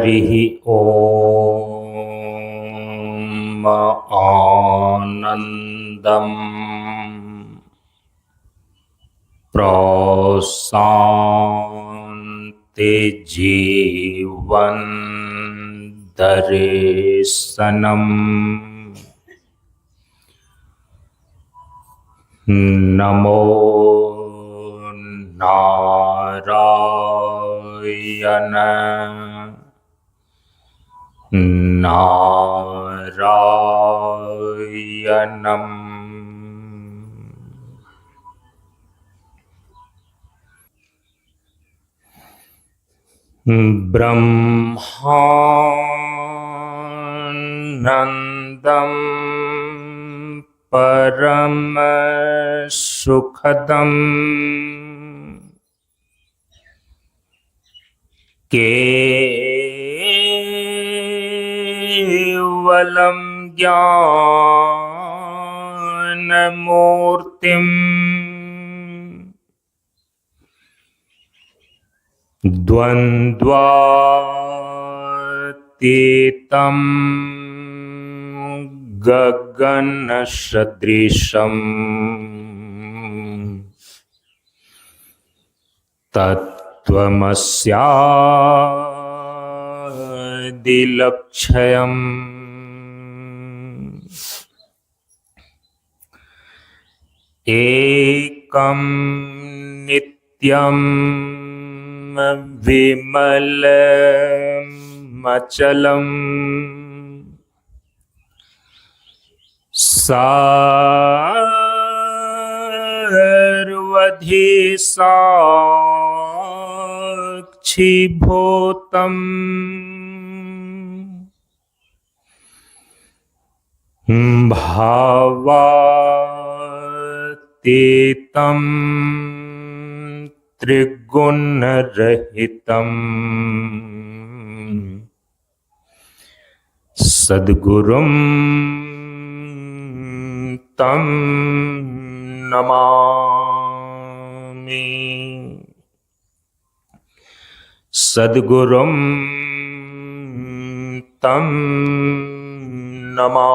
हरिः ॐ आनन्दम् प्रशान्ति जीवन दर्शनम् नमो नारायण नारायणम्। ब्रह्मानन्दं परम सुखदम् केवलं ज्ञानमूर्तिम् द्वन्द्वातीतं गगनसदृशम् तत्त्वमस्यादिलक्ष्यम् एकं नित्यम् विमलमचलम् सर्वधि साक्षिभूतम् भावातीतम् त्रिगुणरहितम् सद्गुरुं तं नमामि। सद्गुरुं तं नमामि।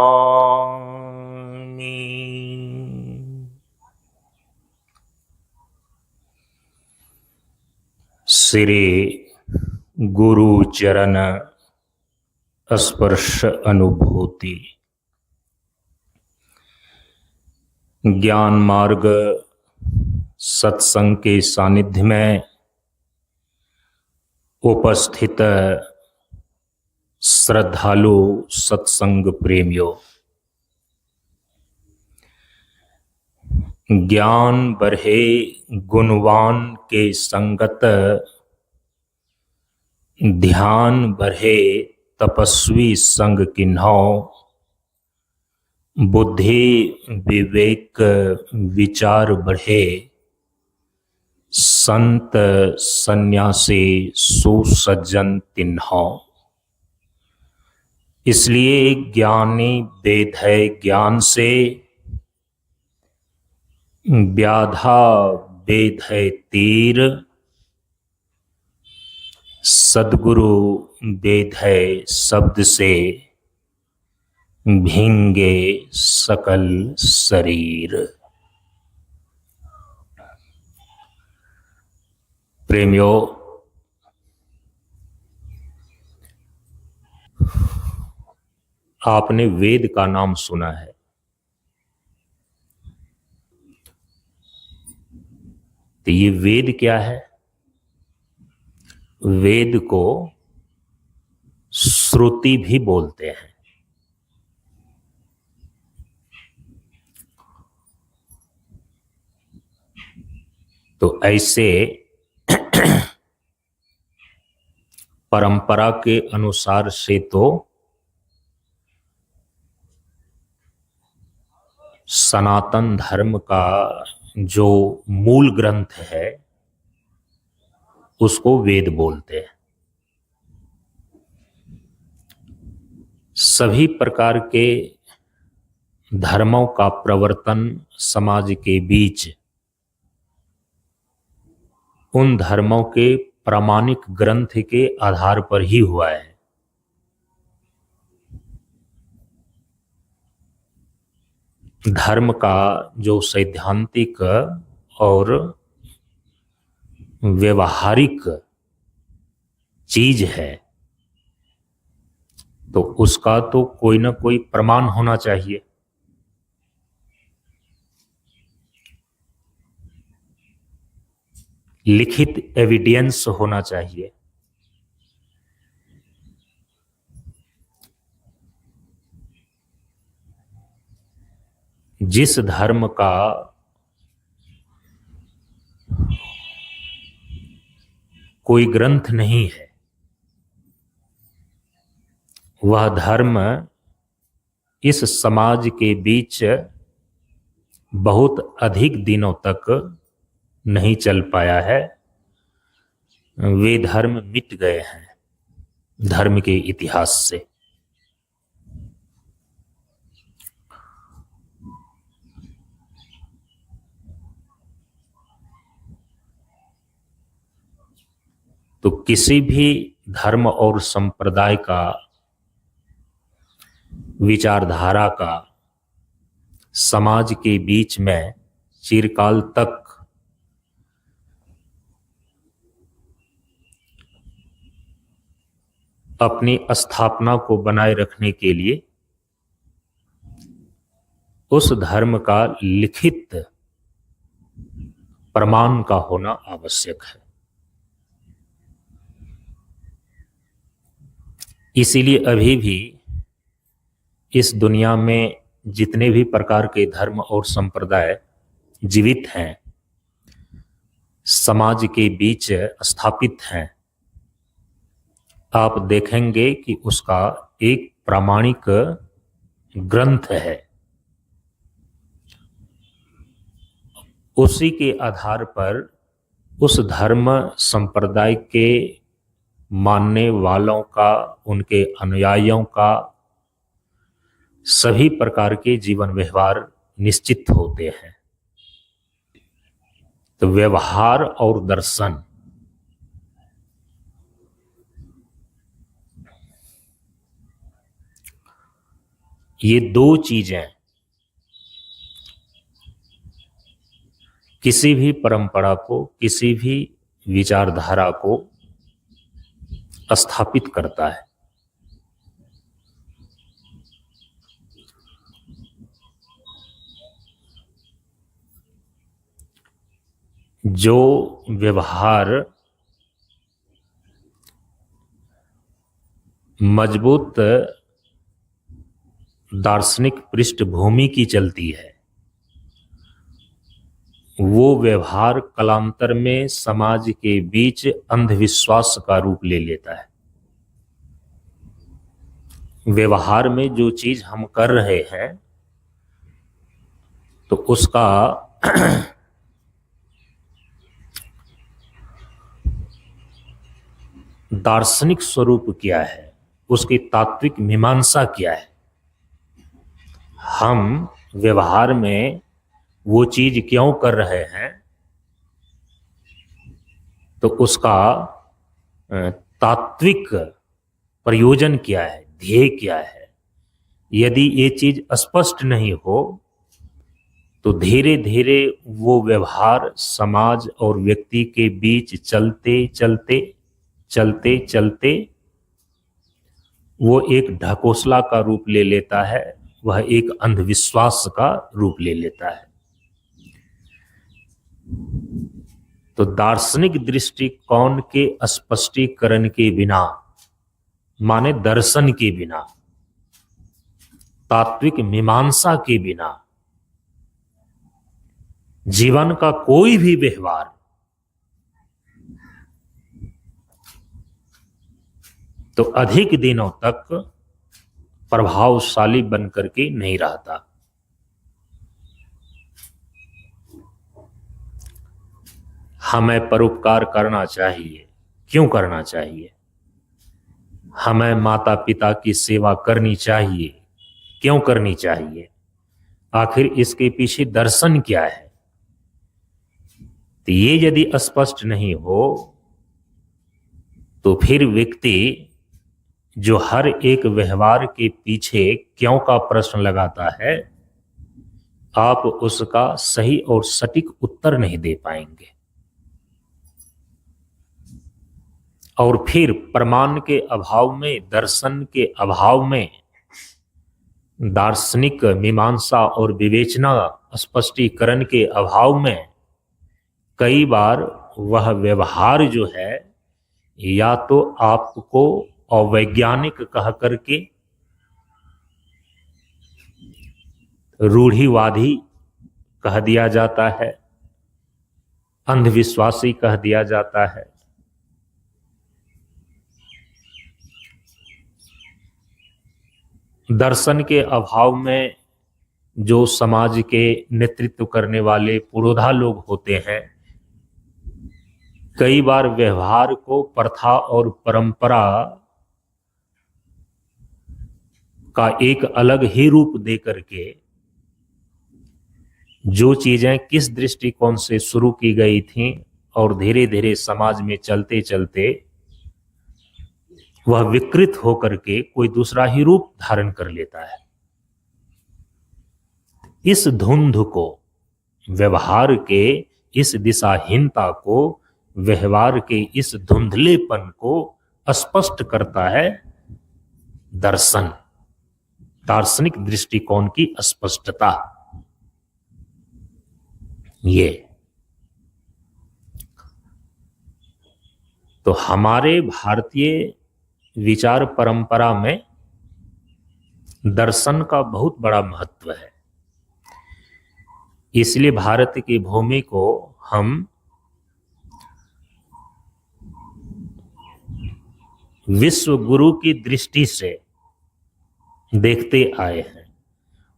श्री गुरु चरण स्पर्श अनुभूति ज्ञान मार्ग सत्संग के सानिध्य में उपस्थित श्रद्धालु सत्संग प्रेमियों, ज्ञान बढ़े गुणवान के संगत, ध्यान बढ़े तपस्वी संग किन्हो, बुद्धि विवेक विचार बढ़े संत सन्यासी सुसज्जन तिन्हो। इसलिए ज्ञानी वेद है ज्ञान से, व्याधा वेद है तीर, सद्गुरु वेद है शब्द से, भींगे सकल शरीर। प्रेमियों, आपने वेद का नाम सुना है। तो ये वेद क्या है? वेद को श्रुति भी बोलते हैं। तो ऐसे परंपरा के अनुसार से तो सनातन धर्म का जो मूल ग्रंथ है उसको वेद बोलते हैं। सभी प्रकार के धर्मों का प्रवर्तन समाज के बीच उन धर्मों के प्रामाणिक ग्रंथ के आधार पर ही हुआ है। धर्म का जो सैद्धांतिक और व्यवहारिक चीज है, तो उसका तो कोई ना कोई प्रमाण होना चाहिए। लिखित एविडेंस होना चाहिए। जिस धर्म का कोई ग्रंथ नहीं है, वह धर्म इस समाज के बीच बहुत अधिक दिनों तक नहीं चल पाया है। वे धर्म मिट गए हैं धर्म के इतिहास से। तो किसी भी धर्म और संप्रदाय का, विचारधारा का समाज के बीच में चिरकाल तक अपनी स्थापना को बनाए रखने के लिए उस धर्म का लिखित प्रमाण का होना आवश्यक है। इसीलिए अभी भी इस दुनिया में जितने भी प्रकार के धर्म और संप्रदाय जीवित हैं, समाज के बीच स्थापित हैं, आप देखेंगे कि उसका एक प्रामाणिक ग्रंथ है। उसी के आधार पर उस धर्म संप्रदाय के मानने वालों का, उनके अनुयायियों का सभी प्रकार के जीवन व्यवहार निश्चित होते हैं। तो व्यवहार और दर्शन, ये दो चीजें किसी भी परंपरा को, किसी भी विचारधारा को स्थापित करता है। जो व्यवहार मजबूत दार्शनिक पृष्ठभूमि की चलती है, वो व्यवहार कालांतर में समाज के बीच अंधविश्वास का रूप ले लेता है। व्यवहार में जो चीज हम कर रहे हैं, तो उसका दार्शनिक स्वरूप क्या है, उसकी तात्विक मीमांसा क्या है। हम व्यवहार में वो चीज क्यों कर रहे हैं, तो उसका तात्विक प्रयोजन क्या है, ध्येय क्या है। यदि ये चीज स्पष्ट नहीं हो, तो धीरे धीरे वो व्यवहार समाज और व्यक्ति के बीच चलते चलते चलते चलते वो एक ढकोसला का रूप ले लेता है, वह एक अंधविश्वास का रूप ले लेता है। तो दार्शनिक दृष्टिकोण के स्पष्टीकरण के बिना, माने दर्शन के बिना, तात्विक मीमांसा के बिना जीवन का कोई भी व्यवहार तो अधिक दिनों तक प्रभावशाली बनकर के नहीं रहता। हमें परोपकार करना चाहिए। क्यों करना चाहिए? हमें माता पिता की सेवा करनी चाहिए। क्यों करनी चाहिए? आखिर इसके पीछे दर्शन क्या है? तो ये यदि स्पष्ट नहीं हो, तो फिर व्यक्ति जो हर एक व्यवहार के पीछे क्यों का प्रश्न लगाता है, आप उसका सही और सटीक उत्तर नहीं दे पाएंगे। और फिर प्रमाण के अभाव में, दर्शन के अभाव में, दार्शनिक मीमांसा और विवेचना स्पष्टीकरण के अभाव में कई बार वह व्यवहार जो है या तो आपको अवैज्ञानिक कह करके, रूढ़िवादी कह दिया जाता है, अंधविश्वासी कह दिया जाता है। दर्शन के अभाव में जो समाज के नेतृत्व करने वाले पुरोधा लोग होते हैं, कई बार व्यवहार को प्रथा और परंपरा का एक अलग ही रूप दे करके, जो चीजें किस दृष्टिकोण से शुरू की गई थीं और धीरे धीरे समाज में चलते चलते वह विकृत होकर के कोई दूसरा ही रूप धारण कर लेता है। इस धुंध को, व्यवहार के इस दिशाहीनता को, व्यवहार के इस धुंधलेपन को स्पष्ट करता है दर्शन, दार्शनिक दृष्टिकोण की स्पष्टता। ये तो हमारे भारतीय विचार परंपरा में दर्शन का बहुत बड़ा महत्व है। इसलिए भारत की भूमि को हम विश्व गुरु की दृष्टि से देखते आए हैं।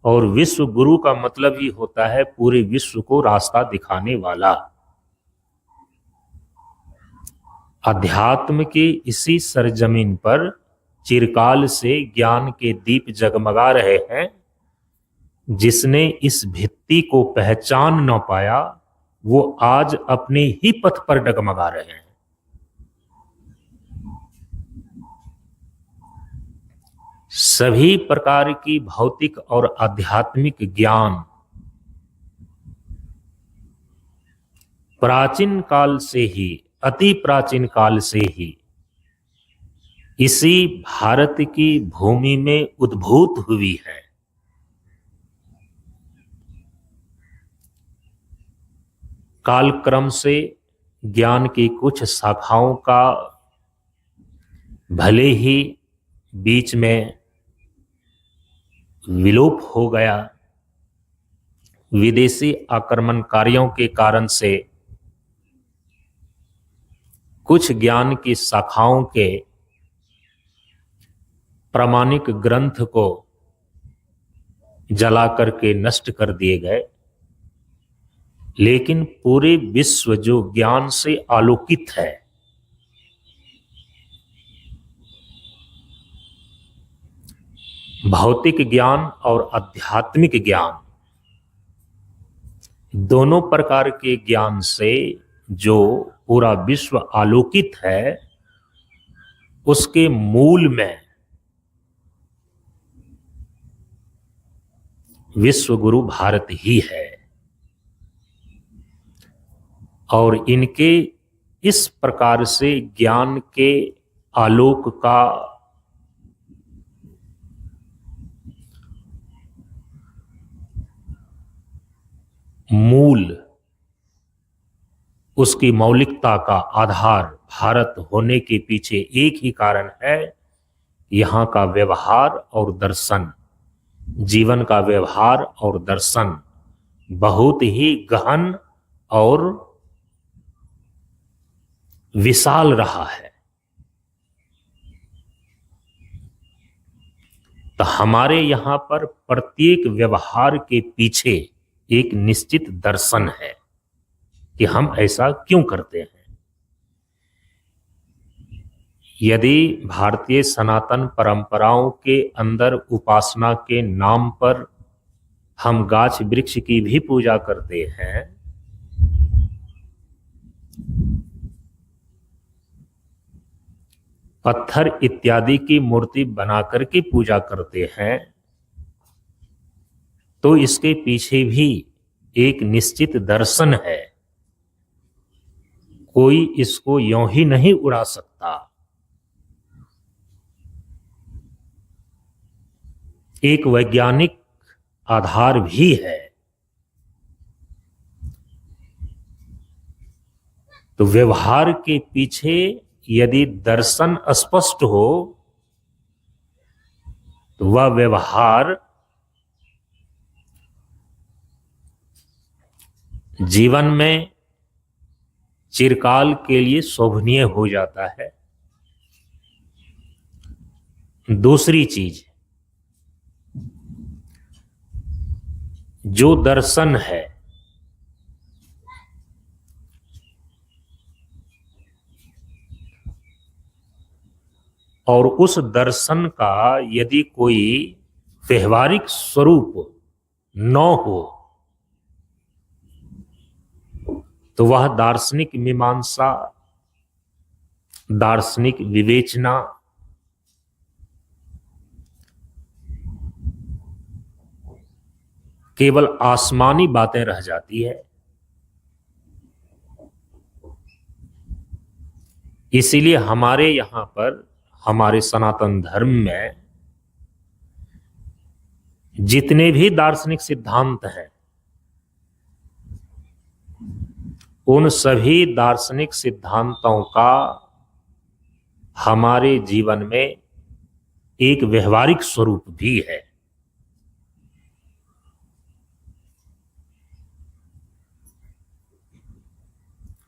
और विश्व गुरु का मतलब ही होता है पूरे विश्व को रास्ता दिखाने वाला। अध्यात्म की इसी सरजमीन पर चिरकाल से ज्ञान के दीप जगमगा रहे हैं। जिसने इस भित्ति को पहचान न पाया, वो आज अपने ही पथ पर डगमगा रहे हैं। सभी प्रकार की भौतिक और आध्यात्मिक ज्ञान प्राचीन काल से ही, अति प्राचीन काल से ही इसी भारत की भूमि में उद्भूत हुई है। कालक्रम से ज्ञान की कुछ शाखाओं का भले ही बीच में विलोप हो गया, विदेशी आक्रमणकारियों के कारण से कुछ ज्ञान की शाखाओं के प्रामाणिक ग्रंथ को जला करके नष्ट कर दिए गए, लेकिन पूरे विश्व जो ज्ञान से आलोकित है, भौतिक ज्ञान और आध्यात्मिक ज्ञान, दोनों प्रकार के ज्ञान से जो पूरा विश्व आलोकित है, उसके मूल में विश्व गुरु भारत ही है। और इनके इस प्रकार से ज्ञान के आलोक का मूल, उसकी मौलिकता का आधार भारत होने के पीछे एक ही कारण है, यहाँ का व्यवहार और दर्शन, जीवन का व्यवहार और दर्शन बहुत ही गहन और विशाल रहा है। तो हमारे यहाँ पर प्रत्येक व्यवहार के पीछे एक निश्चित दर्शन है कि हम ऐसा क्यों करते हैं। यदि भारतीय सनातन परंपराओं के अंदर उपासना के नाम पर हम गाछ वृक्ष की भी पूजा करते हैं, पत्थर इत्यादि की मूर्ति बना करके पूजा करते हैं, तो इसके पीछे भी एक निश्चित दर्शन है। कोई इसको यों ही नहीं उड़ा सकता। एक वैज्ञानिक आधार भी है। तो व्यवहार के पीछे यदि दर्शन स्पष्ट हो तो वह व्यवहार जीवन में चिरकाल के लिए शोभनीय हो जाता है। दूसरी चीज, जो दर्शन है और उस दर्शन का यदि कोई व्यवहारिक स्वरूप न हो तो वह दार्शनिक मीमांसा, दार्शनिक विवेचना, केवल आसमानी बातें रह जाती है। इसीलिए हमारे यहां पर, हमारे सनातन धर्म में जितने भी दार्शनिक सिद्धांत हैं, उन सभी दार्शनिक सिद्धांतों का हमारे जीवन में एक व्यवहारिक स्वरूप भी है।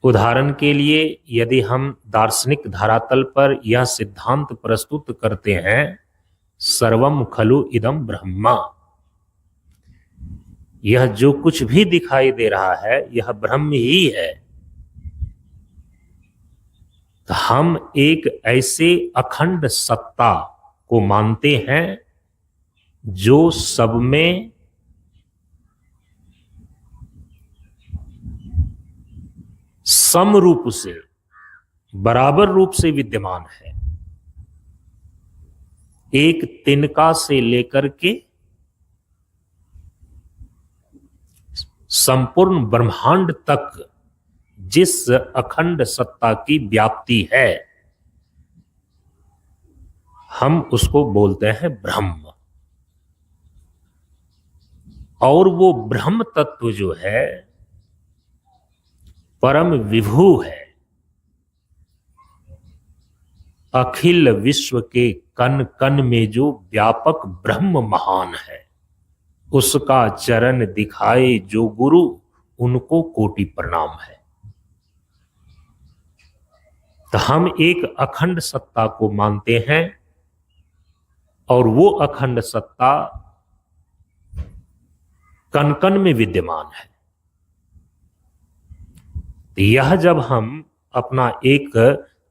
उदाहरण के लिए, यदि हम दार्शनिक धरातल पर यह सिद्धांत प्रस्तुत करते हैं, सर्वम खलु इदम ब्रह्मा, यह जो कुछ भी दिखाई दे रहा है यह ब्रह्म ही है, तो हम एक ऐसे अखंड सत्ता को मानते हैं जो सब में सम रूप से, बराबर रूप से विद्यमान है। एक तिनका से लेकर के संपूर्ण ब्रह्मांड तक जिस अखंड सत्ता की व्याप्ति है, हम उसको बोलते हैं ब्रह्म। और वो ब्रह्म तत्व जो है परम विभु है। अखिल विश्व के कण कण में जो व्यापक ब्रह्म महान है, उसका चरण दिखाए जो गुरु, उनको कोटि प्रणाम है। तो हम एक अखंड सत्ता को मानते हैं और वो अखंड सत्ता कण कण में विद्यमान है। यह जब हम अपना एक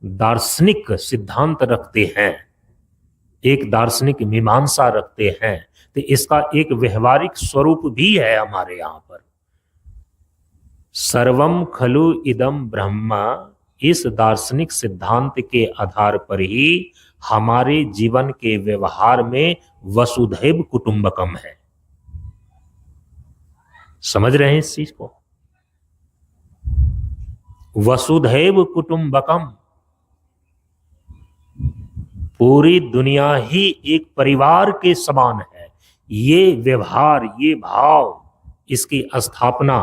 दार्शनिक सिद्धांत रखते हैं, एक दार्शनिक मीमांसा रखते हैं, तो इसका एक व्यवहारिक स्वरूप भी है हमारे यहां पर। सर्वम खलु इदम ब्रह्मा, इस दार्शनिक सिद्धांत के आधार पर ही हमारे जीवन के व्यवहार में वसुधैव कुटुंबकम है। समझ रहे हैं इस चीज को? वसुधैव कुटुंबकम, पूरी दुनिया ही एक परिवार के समान है। ये व्यवहार, ये भाव, इसकी स्थापना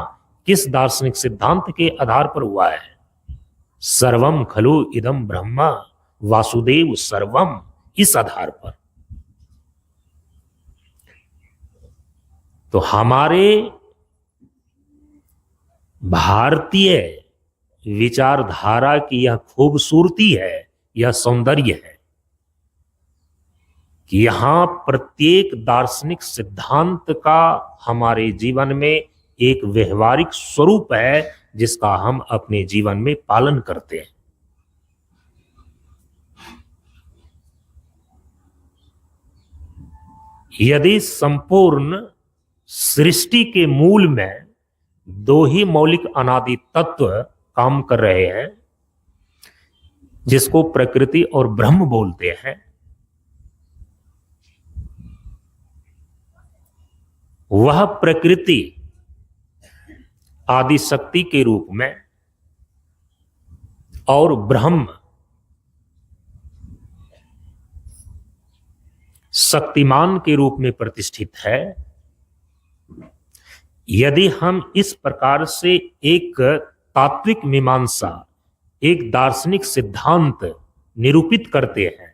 किस दार्शनिक सिद्धांत के आधार पर हुआ है? सर्वम खलु इदम ब्रह्मा वासुदेव सर्वम, इस आधार पर। तो हमारे भारतीय विचारधारा की यह खूबसूरती है, यह सौंदर्य है कि यहां प्रत्येक दार्शनिक सिद्धांत का हमारे जीवन में एक व्यवहारिक स्वरूप है जिसका हम अपने जीवन में पालन करते हैं। यदि संपूर्ण सृष्टि के मूल में दो ही मौलिक अनादि तत्व काम कर रहे हैं, जिसको प्रकृति और ब्रह्म बोलते हैं, वह प्रकृति आदि शक्ति के रूप में और ब्रह्म शक्तिमान के रूप में प्रतिष्ठित है। यदि हम इस प्रकार से एक तात्विक मीमांसा, एक दार्शनिक सिद्धांत निरूपित करते हैं,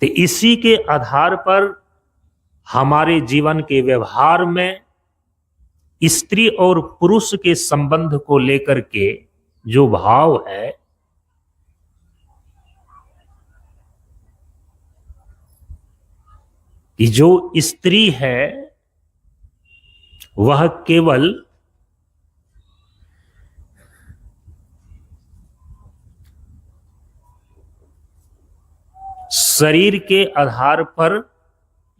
तो इसी के आधार पर हमारे जीवन के व्यवहार में स्त्री और पुरुष के संबंध को लेकर के जो भाव है, कि जो स्त्री है वह केवल शरीर के आधार पर,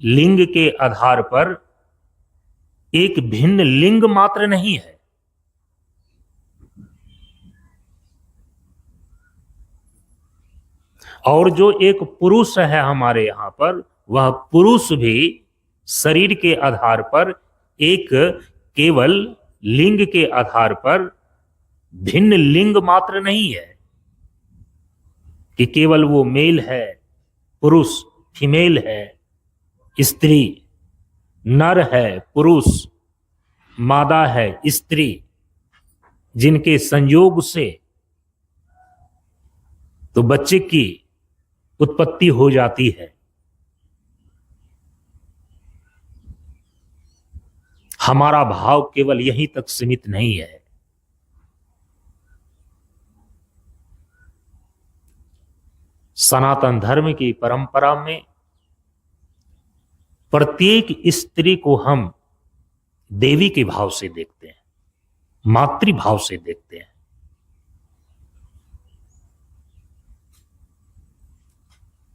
लिंग के आधार पर एक भिन्न लिंग मात्र नहीं है, और जो एक पुरुष है हमारे यहां पर, वह पुरुष भी शरीर के आधार पर एक केवल लिंग के आधार पर भिन्न लिंग मात्र नहीं है, कि केवल वो मेल है, पुरुष फीमेल है, स्त्री नर है, पुरुष मादा है, स्त्री, जिनके संयोग से तो बच्चे की उत्पत्ति हो जाती है। हमारा भाव केवल यहीं तक सीमित नहीं है। सनातन धर्म की परंपरा में प्रत्येक स्त्री को हम देवी के भाव से देखते हैं, मातृभाव से देखते हैं।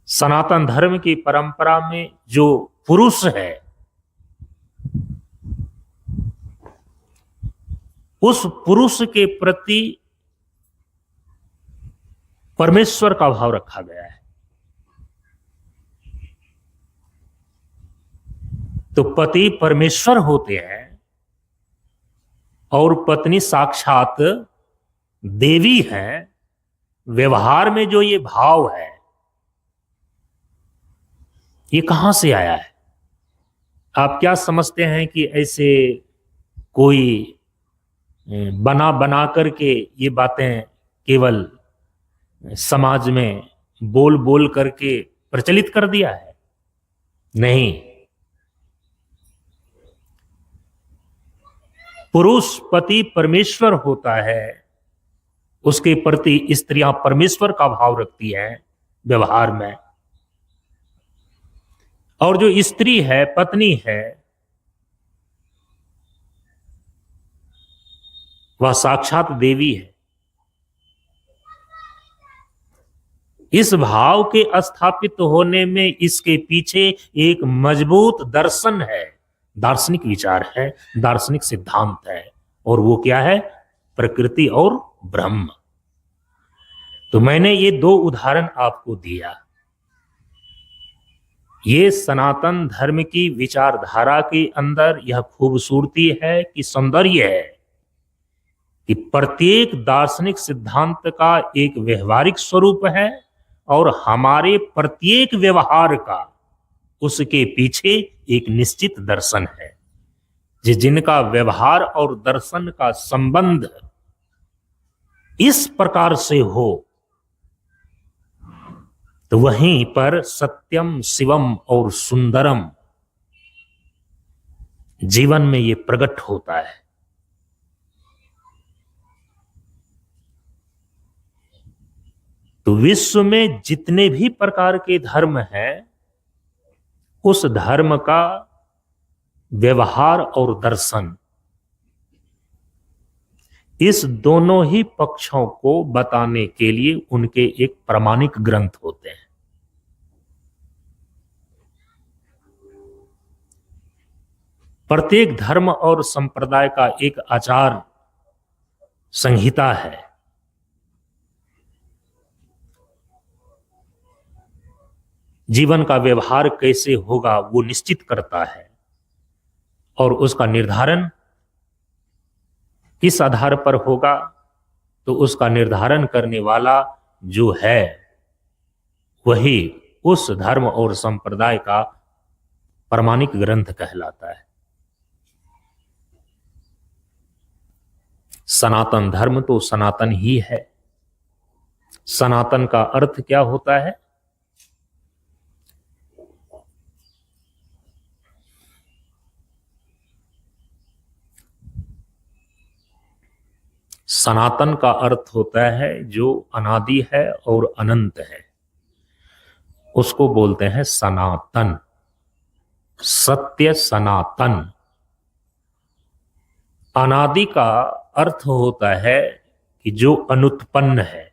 सनातन धर्म की परंपरा में जो पुरुष है, उस पुरुष के प्रति परमेश्वर का भाव रखा गया है। तो पति परमेश्वर होते हैं और पत्नी साक्षात देवी है। व्यवहार में जो ये भाव है, ये कहां से आया है? आप क्या समझते हैं कि ऐसे कोई बना बना करके ये बातें केवल समाज में बोल बोल करके प्रचलित कर दिया है? नहीं। पुरुष पति परमेश्वर होता है, उसके प्रति स्त्रियां परमेश्वर का भाव रखती हैं व्यवहार में, और जो स्त्री है, पत्नी है, वह साक्षात देवी है। इस भाव के स्थापित होने में इसके पीछे एक मजबूत दर्शन है, दार्शनिक विचार है, दार्शनिक सिद्धांत है, और वो क्या है? प्रकृति और ब्रह्म। तो मैंने ये दो उदाहरण आपको दिया। ये सनातन धर्म की विचारधारा के अंदर यह खूबसूरती है, कि सौंदर्य है, कि प्रत्येक दार्शनिक सिद्धांत का एक व्यवहारिक स्वरूप है, और हमारे प्रत्येक व्यवहार का उसके पीछे एक निश्चित दर्शन है। जिनका व्यवहार और दर्शन का संबंध इस प्रकार से हो, तो वहीं पर सत्यम शिवम और सुंदरम जीवन में ये प्रकट होता है। तो विश्व में जितने भी प्रकार के धर्म हैं, उस धर्म का व्यवहार और दर्शन, इस दोनों ही पक्षों को बताने के लिए उनके एक प्रामाणिक ग्रंथ होते हैं। प्रत्येक धर्म और संप्रदाय का एक आचार संहिता है। जीवन का व्यवहार कैसे होगा वो निश्चित करता है, और उसका निर्धारण किस आधार पर होगा, तो उसका निर्धारण करने वाला जो है वही उस धर्म और संप्रदाय का प्रमाणिक ग्रंथ कहलाता है। सनातन धर्म तो सनातन ही है। सनातन का अर्थ क्या होता है? सनातन का अर्थ होता है जो अनादि है और अनंत है, उसको बोलते हैं सनातन, सत्य सनातन। अनादि का अर्थ होता है कि जो अनुत्पन्न है,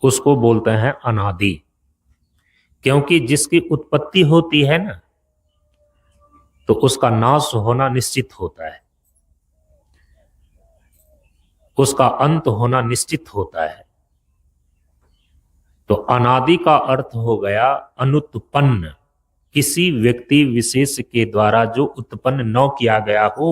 उसको बोलते हैं अनादि। क्योंकि जिसकी उत्पत्ति होती है ना, तो उसका नाश होना निश्चित होता है, उसका अंत होना निश्चित होता है। तो अनादि का अर्थ हो गया अनुत्पन्न, किसी व्यक्ति विशेष के द्वारा जो उत्पन्न न किया गया हो।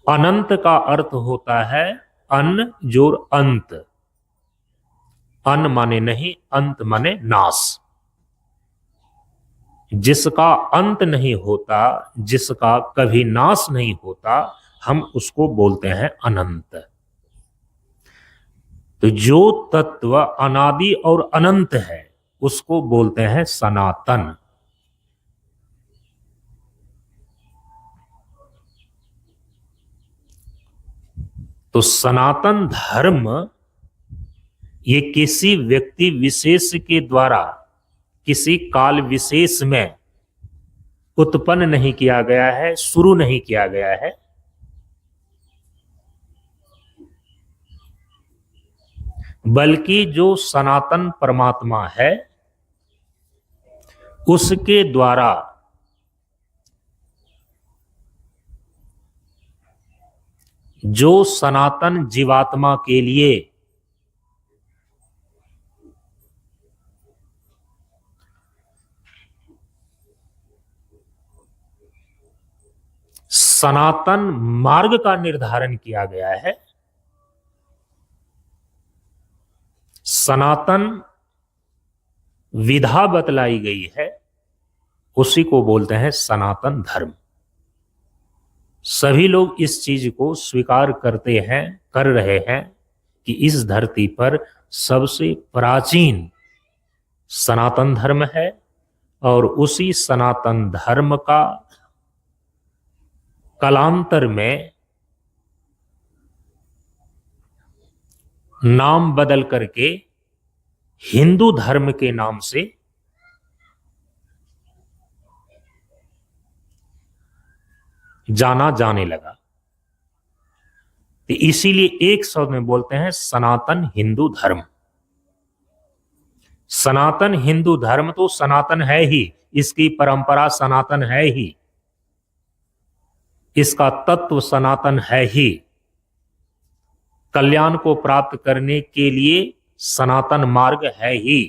अनंत का अर्थ होता है अन जोर अंत। अन माने नहीं, अंत माने नाश। जिसका अंत नहीं होता, जिसका कभी नाश नहीं होता, हम उसको बोलते हैं अनंत। तो जो तत्व अनादि और अनंत है उसको बोलते हैं सनातन। तो सनातन धर्म ये किसी व्यक्ति विशेष के द्वारा किसी काल विशेष में उत्पन्न नहीं किया गया है, शुरू नहीं किया गया है, बल्कि जो सनातन परमात्मा है उसके द्वारा जो सनातन जीवात्मा के लिए सनातन मार्ग का निर्धारण किया गया है, सनातन विधा बतलाई गई है, उसी को बोलते हैं सनातन धर्म। सभी लोग इस चीज को स्वीकार करते हैं, कर रहे हैं कि इस धरती पर सबसे प्राचीन सनातन धर्म है, और उसी सनातन धर्म का कालांतर में नाम बदल करके हिंदू धर्म के नाम से जाना जाने लगा। तो इसीलिए एक शब्द में बोलते हैं सनातन हिंदू धर्म। सनातन हिंदू धर्म तो सनातन है ही, इसकी परंपरा सनातन है ही, इसका तत्व सनातन है ही, कल्याण को प्राप्त करने के लिए सनातन मार्ग है ही।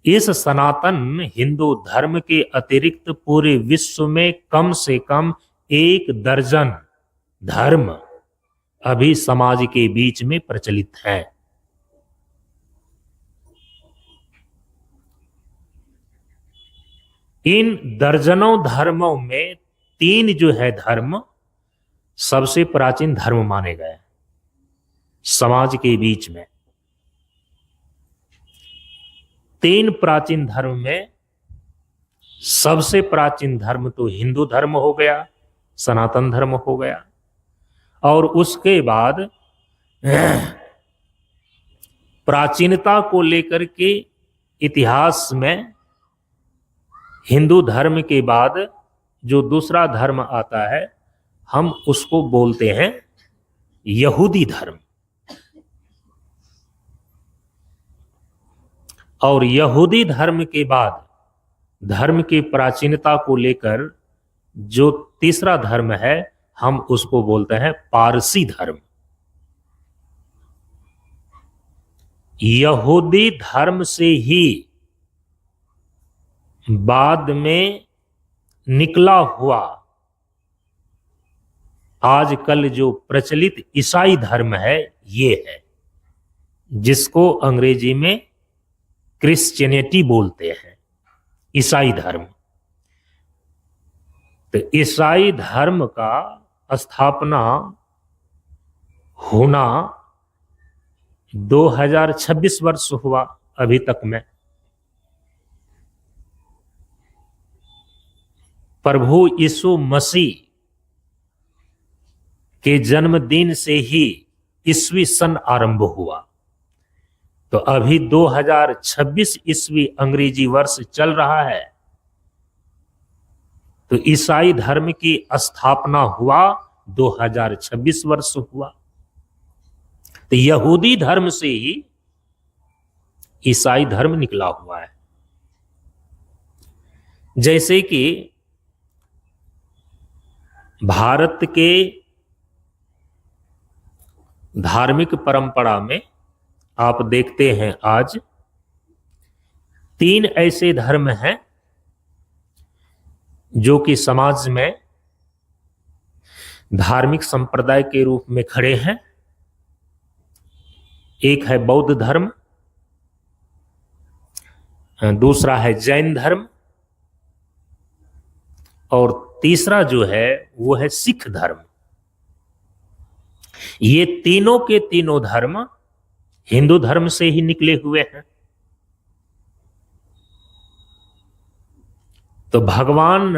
इस सनातन हिंदू धर्म के अतिरिक्त पूरे विश्व में कम से कम 1 दर्जन धर्म अभी समाज के बीच में प्रचलित हैं। इन दर्जनों धर्मों में 3 जो है धर्म सबसे प्राचीन धर्म माने गए समाज के बीच में। 3 प्राचीन धर्म में सबसे प्राचीन धर्म तो हिंदू धर्म हो गया, सनातन धर्म हो गया, और उसके बाद प्राचीनता को लेकर के इतिहास में हिंदू धर्म के बाद जो दूसरा धर्म आता है हम उसको बोलते हैं यहूदी धर्म। और यहूदी धर्म के बाद धर्म की प्राचीनता को लेकर जो तीसरा धर्म है, हम उसको बोलते हैं पारसी धर्म। यहूदी धर्म से ही बाद में निकला हुआ आजकल जो प्रचलित ईसाई धर्म है, ये है जिसको अंग्रेजी में क्रिश्चियनिटी बोलते हैं, ईसाई धर्म। तो ईसाई धर्म का स्थापना होना 2026 वर्ष हुआ अभी तक में। प्रभु यीशु मसीह के जन्मदिन से ही ईस्वी सन आरंभ हुआ। तो अभी 2026 ईस्वी अंग्रेजी वर्ष चल रहा है। तो ईसाई धर्म की स्थापना हुआ 2026 वर्ष हुआ। तो यहूदी धर्म से ही ईसाई धर्म निकला हुआ है। जैसे कि भारत के धार्मिक परंपरा में आप देखते हैं, आज 3 ऐसे धर्म हैं जो कि समाज में धार्मिक संप्रदाय के रूप में खड़े हैं। एक है बौद्ध धर्म, दूसरा है जैन धर्म, और तीसरा जो है वो है सिख धर्म। ये तीनों के तीनों धर्म हिंदू धर्म से ही निकले हुए हैं। तो भगवान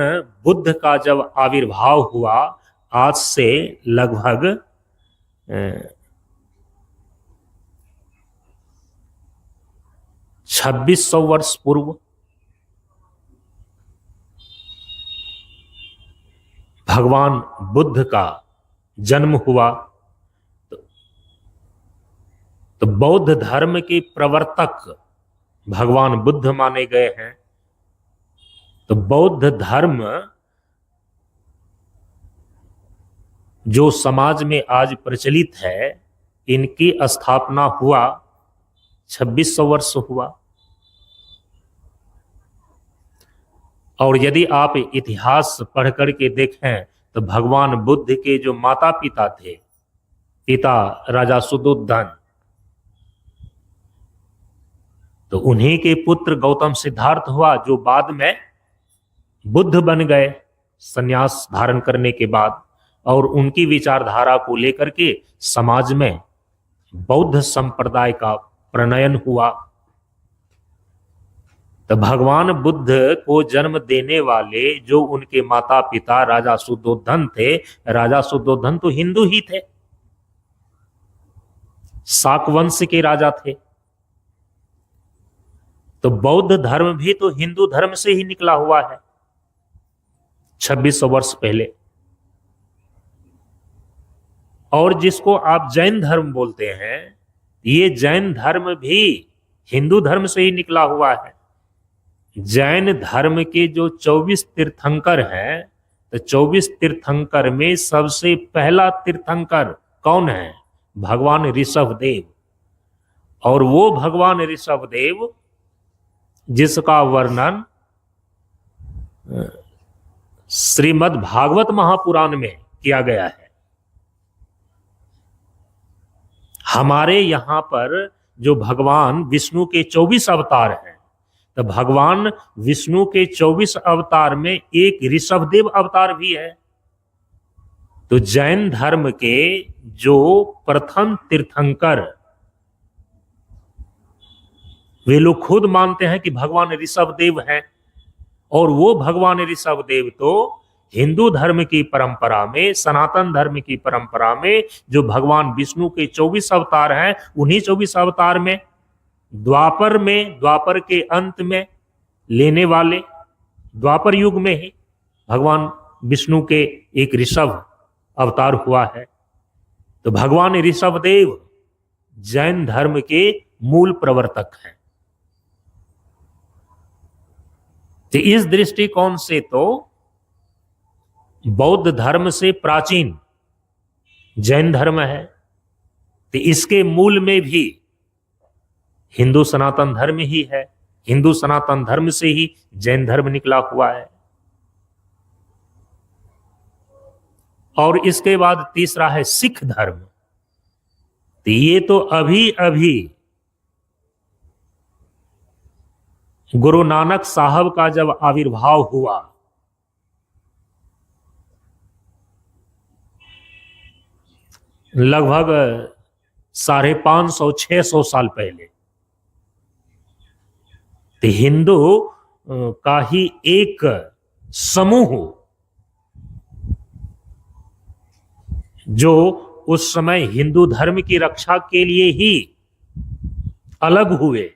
बुद्ध का जब आविर्भाव हुआ आज से लगभग 2600 वर्ष पूर्व भगवान बुद्ध का जन्म हुआ। तो बौद्ध धर्म के प्रवर्तक भगवान बुद्ध माने गए हैं। तो बौद्ध धर्म जो समाज में आज प्रचलित है, इनकी स्थापना हुआ 2600 वर्ष हुआ। और यदि आप इतिहास पढ़ करके देखें तो भगवान बुद्ध के जो माता पिता थे, पिता राजा शुद्धोधन, तो उन्हीं के पुत्र गौतम सिद्धार्थ हुआ, जो बाद में बुद्ध बन गए संन्यास धारण करने के बाद। और उनकी विचारधारा को लेकर के समाज में बौद्ध संप्रदाय का प्रणयन हुआ। तो भगवान बुद्ध को जन्म देने वाले जो उनके माता पिता राजा शुद्धोधन थे, राजा शुद्धोधन तो हिंदू ही थे, शाक वंश के राजा थे। तो बौद्ध धर्म भी तो हिंदू धर्म से ही निकला हुआ है 2600 वर्ष पहले। और जिसको आप जैन धर्म बोलते हैं, ये जैन धर्म भी हिंदू धर्म से ही निकला हुआ है। जैन धर्म के जो 24 तीर्थंकर हैं, तो 24 तीर्थंकर में सबसे पहला तीर्थंकर कौन है? भगवान ऋषभदेव। और वो भगवान ऋषभदेव जिसका वर्णन श्रीमद् भागवत महापुराण में किया गया है। हमारे यहां पर जो भगवान विष्णु के 24 अवतार हैं, तो भगवान विष्णु के 24 अवतार में एक ऋषभदेव अवतार भी है। तो जैन धर्म के जो प्रथम तीर्थंकर, वे लोग खुद मानते हैं कि भगवान ऋषभदेव हैं। और वो भगवान ऋषभदेव तो हिंदू धर्म की परंपरा में, सनातन धर्म की परंपरा में जो भगवान विष्णु के 24 अवतार हैं, उन्हीं 24 अवतार में द्वापर के अंत में लेने वाले, द्वापर युग में ही भगवान विष्णु के एक ऋषभ अवतार हुआ है। तो भगवान ऋषभदेव जैन धर्म के मूल प्रवर्तक हैं। तो इस दृष्टिकोण से तो बौद्ध धर्म से प्राचीन जैन धर्म है, तो इसके मूल में भी हिंदू सनातन धर्म ही है। हिंदू सनातन धर्म से ही जैन धर्म निकला हुआ है। और इसके बाद तीसरा है सिख धर्म। तो ये तो अभी अभी गुरु नानक साहब का जब आविर्भाव हुआ, लगभग 550-600 साल पहले, तो हिंदू का ही एक समूह जो उस समय हिंदू धर्म की रक्षा के लिए ही अलग हुए,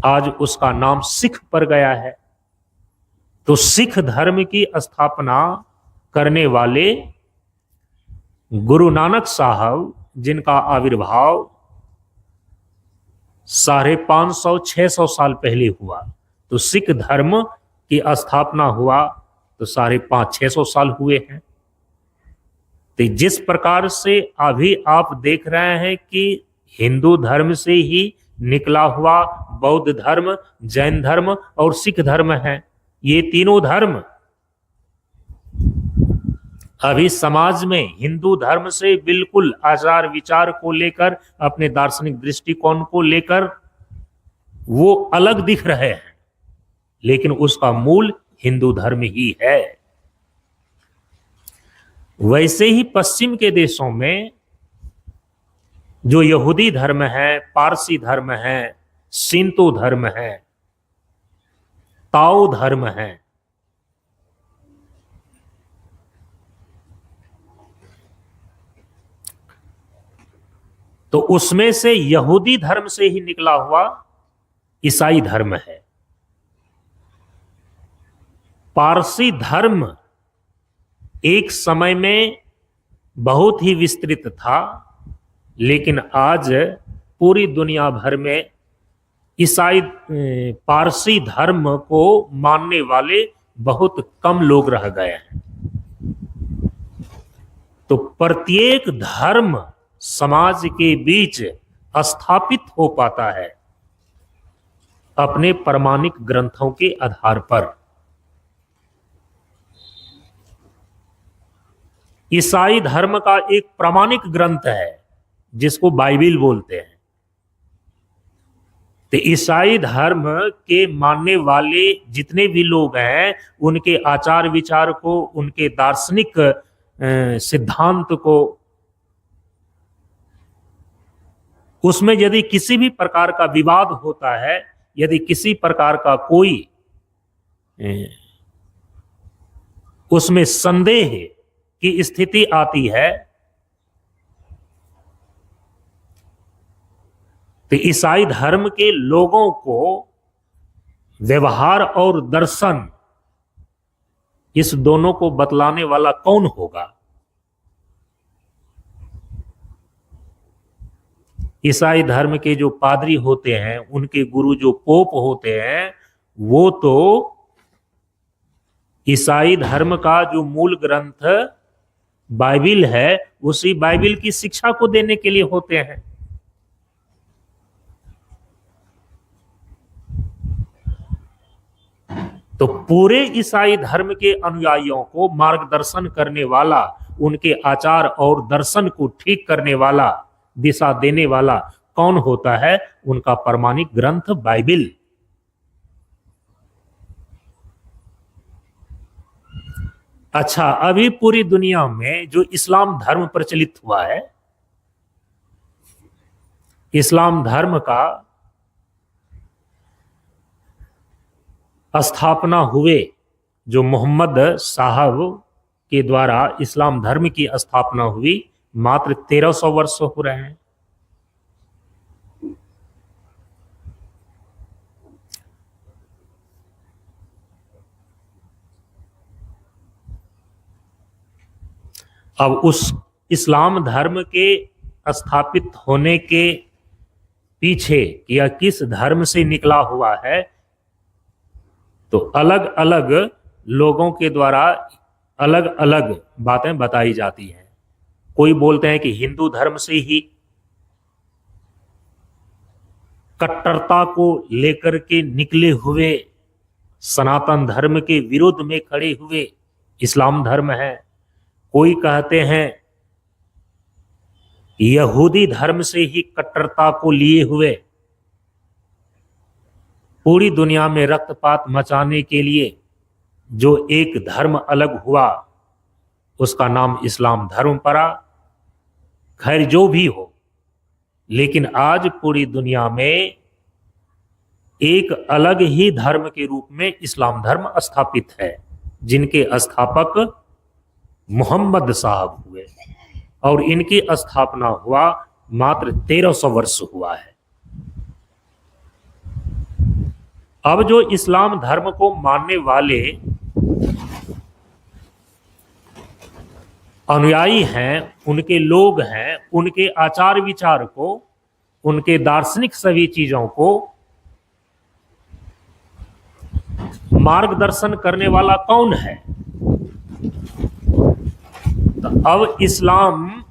आज उसका नाम सिख पड़ गया है। तो सिख धर्म की स्थापना करने वाले गुरु नानक साहब, जिनका आविर्भाव 550-600 साल पहले हुआ, तो सिख धर्म की स्थापना हुआ तो 550-600 साल हुए हैं। तो जिस प्रकार से अभी आप देख रहे हैं कि हिंदू धर्म से ही निकला हुआ बौद्ध धर्म, जैन धर्म और सिख धर्म है, ये तीनों धर्म अभी समाज में हिंदू धर्म से बिल्कुल आचार विचार को लेकर, अपने दार्शनिक दृष्टिकोण को लेकर वो अलग दिख रहे हैं, लेकिन उसका मूल हिंदू धर्म ही है। वैसे ही पश्चिम के देशों में जो यहूदी धर्म है, पारसी धर्म है, शिंतो धर्म है, ताओ धर्म है, तो उसमें से यहूदी धर्म से ही निकला हुआ ईसाई धर्म है। पारसी धर्म एक समय में बहुत ही विस्तृत था, लेकिन आज पूरी दुनिया भर में ईसाई पारसी धर्म को मानने वाले बहुत कम लोग रह गए हैं। तो प्रत्येक धर्म समाज के बीच स्थापित हो पाता है अपने प्रामाणिक ग्रंथों के आधार पर। ईसाई धर्म का एक प्रामाणिक ग्रंथ है जिसको बाइबिल बोलते हैं। तो ईसाई धर्म के मानने वाले जितने भी लोग हैं, उनके आचार विचार को, उनके दार्शनिक सिद्धांत को, उसमें यदि किसी भी प्रकार का विवाद होता है, यदि किसी प्रकार का कोई उसमें संदेह की स्थिति आती है, तो ईसाई धर्म के लोगों को व्यवहार और दर्शन, इस दोनों को बतलाने वाला कौन होगा? ईसाई धर्म के जो पादरी होते हैं, उनके गुरु जो पोप होते हैं, वो तो ईसाई धर्म का जो मूल ग्रंथ बाइबिल है, उसी बाइबिल की शिक्षा को देने के लिए होते हैं। तो पूरे ईसाई धर्म के अनुयायियों को मार्गदर्शन करने वाला, उनके आचार और दर्शन को ठीक करने वाला, दिशा देने वाला कौन होता है? उनका प्रामाणिक ग्रंथ बाइबिल। अच्छा, अभी पूरी दुनिया में जो इस्लाम धर्म प्रचलित हुआ है, इस्लाम धर्म का स्थापना हुए जो मोहम्मद साहब के द्वारा इस्लाम धर्म की स्थापना हुई, मात्र 1300 वर्ष हो रहे हैं। अब उस इस्लाम धर्म के स्थापित होने के पीछे या किस धर्म से निकला हुआ है, तो अलग अलग लोगों के द्वारा अलग अलग बातें बताई जाती हैं। कोई बोलते हैं कि हिंदू धर्म से ही कट्टरता को लेकर के निकले हुए, सनातन धर्म के विरुद्ध में खड़े हुए इस्लाम धर्म है। कोई कहते हैं यहूदी धर्म से ही कट्टरता को लिए हुए पूरी दुनिया में रक्तपात मचाने के लिए जो एक धर्म अलग हुआ उसका नाम इस्लाम धर्म पड़ा। खैर जो भी हो, लेकिन आज पूरी दुनिया में एक अलग ही धर्म के रूप में इस्लाम धर्म स्थापित है, जिनके स्थापक मोहम्मद साहब हुए और इनकी स्थापना हुआ मात्र 1300 वर्ष हुआ है। अब जो इस्लाम धर्म को मानने वाले अनुयायी हैं, उनके लोग हैं, उनके आचार विचार को, उनके दार्शनिक सभी चीजों को मार्गदर्शन करने वाला कौन है? तो अब इस्लाम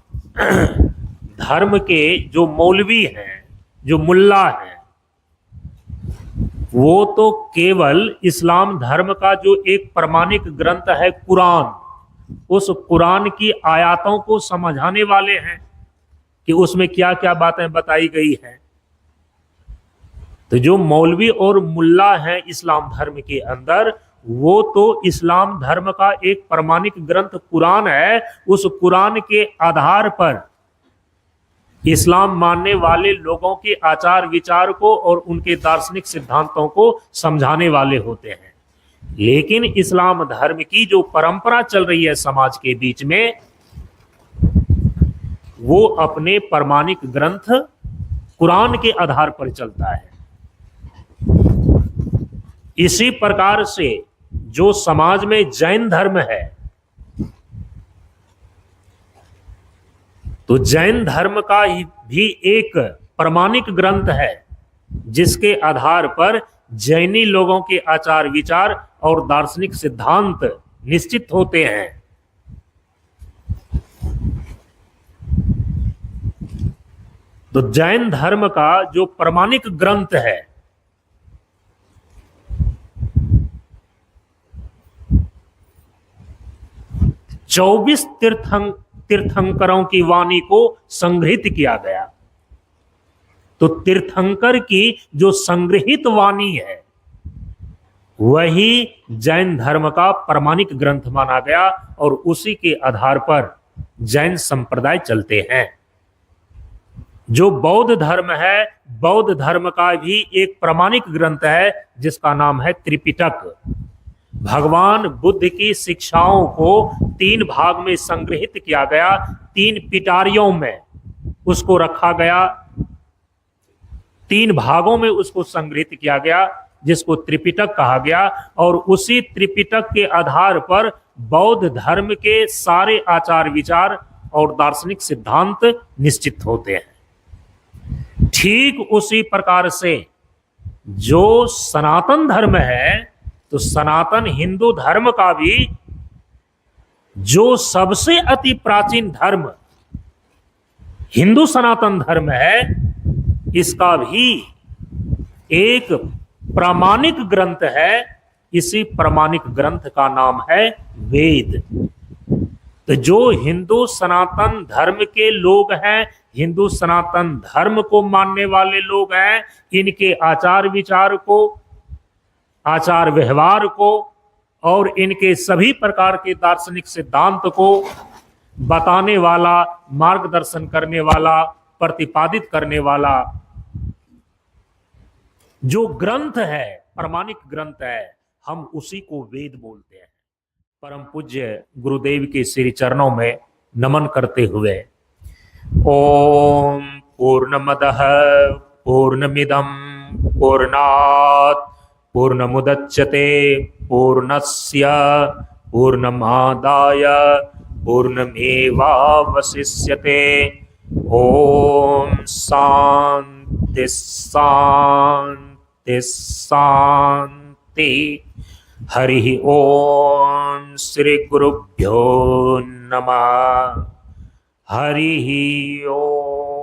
धर्म के जो मौलवी हैं, जो मुल्ला हैं, वो तो केवल इस्लाम धर्म का जो एक प्रमाणिक ग्रंथ है कुरान, उस कुरान की आयतों को समझाने वाले हैं कि उसमें क्या क्या बातें बताई गई हैं। तो जो मौलवी और मुल्ला हैं इस्लाम धर्म के अंदर, वो तो इस्लाम धर्म का एक प्रमाणिक ग्रंथ कुरान है, उस कुरान के आधार पर इस्लाम मानने वाले लोगों के आचार विचार को और उनके दार्शनिक सिद्धांतों को समझाने वाले होते हैं। लेकिन इस्लाम धर्म की जो परंपरा चल रही है समाज के बीच में, वो अपने प्रमाणिक ग्रंथ कुरान के आधार पर चलता है। इसी प्रकार से जो समाज में जैन धर्म है, तो जैन धर्म का भी एक प्रमाणिक ग्रंथ है, जिसके आधार पर जैनी लोगों के आचार विचार और दार्शनिक सिद्धांत निश्चित होते हैं। तो जैन धर्म का जो प्रमाणिक ग्रंथ है, चौबीस तीर्थंकरों की वाणी को संग्रहित किया गया। तो तीर्थंकर की जो संग्रहित वाणी है, वही जैन धर्म का प्रमाणिक ग्रंथ माना गया और उसी के आधार पर जैन संप्रदाय चलते हैं। जो बौद्ध धर्म है, बौद्ध धर्म का भी एक प्रमाणिक ग्रंथ है जिसका नाम है त्रिपिटक। भगवान बुद्ध की शिक्षाओं को 3 भाग में संग्रहित किया गया, 3 पिटारियों में उसको रखा गया, 3 भागों में उसको संग्रहित किया गया, जिसको त्रिपिटक कहा गया। और उसी त्रिपिटक के आधार पर बौद्ध धर्म के सारे आचार विचार और दार्शनिक सिद्धांत निश्चित होते हैं। ठीक उसी प्रकार से जो सनातन धर्म है, तो सनातन हिंदू धर्म का भी जो सबसे अति प्राचीन धर्म हिंदू सनातन धर्म है, इसका भी एक प्रामाणिक ग्रंथ है। इसी प्रामाणिक ग्रंथ का नाम है वेद। तो जो हिंदू सनातन धर्म के लोग हैं, हिंदू सनातन धर्म को मानने वाले लोग हैं, इनके आचार विचार को, आचार व्यवहार को और इनके सभी प्रकार के दार्शनिक सिद्धांत को बताने वाला, मार्गदर्शन करने वाला, प्रतिपादित करने वाला जो ग्रंथ है, प्रमाणिक ग्रंथ है, हम उसी को वेद बोलते हैं। परम पूज्य गुरुदेव के श्री चरणों में नमन करते हुए, ओम पूर्णमदः पूर्णमिदं पूर्णात् पूर्णमुदच्यते पूर्णस्य पूर्णमादाय पूर्णमेवावशिष्यते। ओम शांति शांति शांति। हरि ओम श्री गुरुभ्यो नमः। हरि ओम।